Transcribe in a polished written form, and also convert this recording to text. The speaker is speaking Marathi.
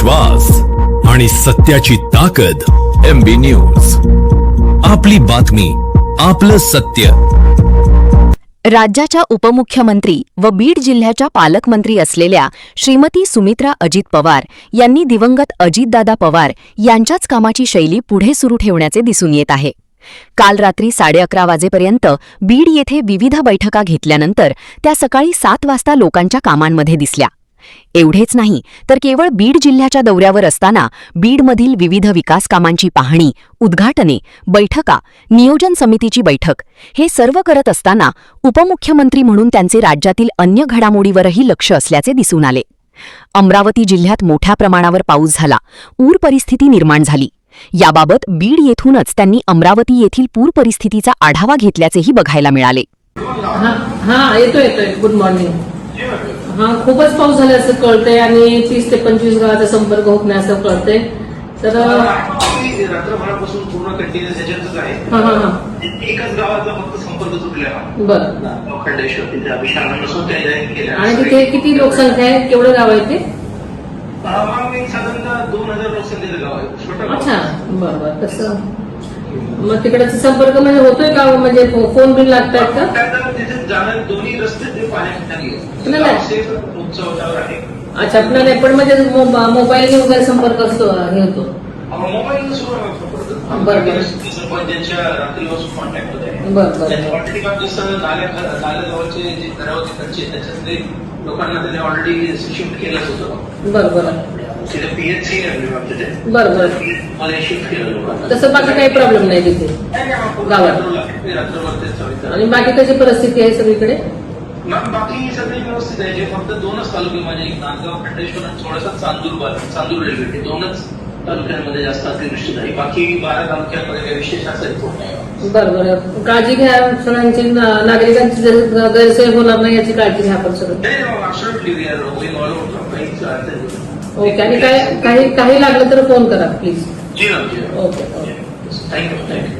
विश्वास आणि सत्याची ताकद. MB न्यूज, आपली बातमी, आपलं सत्य. राज्याच्या उपमुख्यमंत्री व बीड जिल्ह्याच्या पालकमंत्री असलेल्या श्रीमती सुमित्रा अजित पवार यांनी दिवंगत अजितदादा पवार यांच्याच कामाची शैली पुढे सुरू ठेवण्याचे दिसून येत आहे. काल रात्री 11:30 वाजेपर्यंत बीड येथे विविध बैठका घेतल्यानंतर त्या सकाळी 7 वाजता लोकांच्या कामांमध्ये दिसल्या. एवढेच नाही तर केवळ बीड जिल्ह्याच्या दौऱ्यावर असताना बीडमधील विविध विकास कामांची पाहणी, उद्घाटने, बैठका, नियोजन समितीची बैठक हे सर्व करत असताना उपमुख्यमंत्री म्हणून त्यांचे राज्यातील अन्य घडामोडीवरही लक्ष असल्याचे दिसून आले. अमरावती जिल्ह्यात मोठ्या प्रमाणावर पाऊस झाला, पूर परिस्थिती निर्माण झाली. याबाबत बीड येथूनच त्यांनी अमरावती येथील पूर परिस्थितीचा आढावा घेतल्याचेही बघायला मिळाले. येतोय. Good morning. खूपच पाऊस झाला असं कळतंय आणि 30 ते 25 गावाचा संपर्क होत नाही असं कळतंय. तर रात्रभरापासून पूर्ण कंटिन्युअस याच्यातच आहे. एकाच गावाचा फक्त संपर्क तुटलेला. बरं. खंडेश्वर तिथे अभिषेक नसून केलं. आणि तिथे किती लोकसंख्या आहे? केवढं गाव आहे ते? साधारणतः 2000 लोकसंख्येचं गाव आहे. अच्छा, बरं. तसं मग तिकडचा संपर्क म्हणजे होतोय का? म्हणजे फोन बिल लागतात का? तिथे जाणारे दोन्ही रस्ते ते पाण्याखाली आहे. अच्छा, आपल्याला पण म्हणजे मोबाईल वगैरे संपर्क असतो हे होतो. मोबाईल सरपंचांच्या रात्रीपासून कॉन्टॅक्ट होत आहे. ऑलरेडी नाल्याजवळचे जे घरं होते त्यांचे त्याच्यातले लोकांना त्याने ऑलरेडी शिफ्ट केलंच होतं. बरं. तिथे PHC आहे. बरं. शिफ्ट केलं लोकांना. तसं बाकी काही प्रॉब्लेम नाही तिथे गावात. आणि बाकी कशी परिस्थिती आहे सगळीकडे? बाकी सगळी व्यवस्थित आहे. जे फक्त 2च तालुके म्हणजे नांदगाव, खंडेश्वर आणि थोडासा चांदूर रेल्वे, 2च तालुक्यांमध्ये जास्त अतिवृष्टी झाली. बाकी 12 तालुक्यांमध्ये काही विशेष असं रिपोर्ट नाही. बरं. काळजी घ्या सगळ्यांची, नागरिकांची गैरसोय होणार नाही याची काळजी घ्या आपण सगळं. ओके. आणि काही लागलं तर फोन करा प्लीज. जी. ओके. थँक्यू.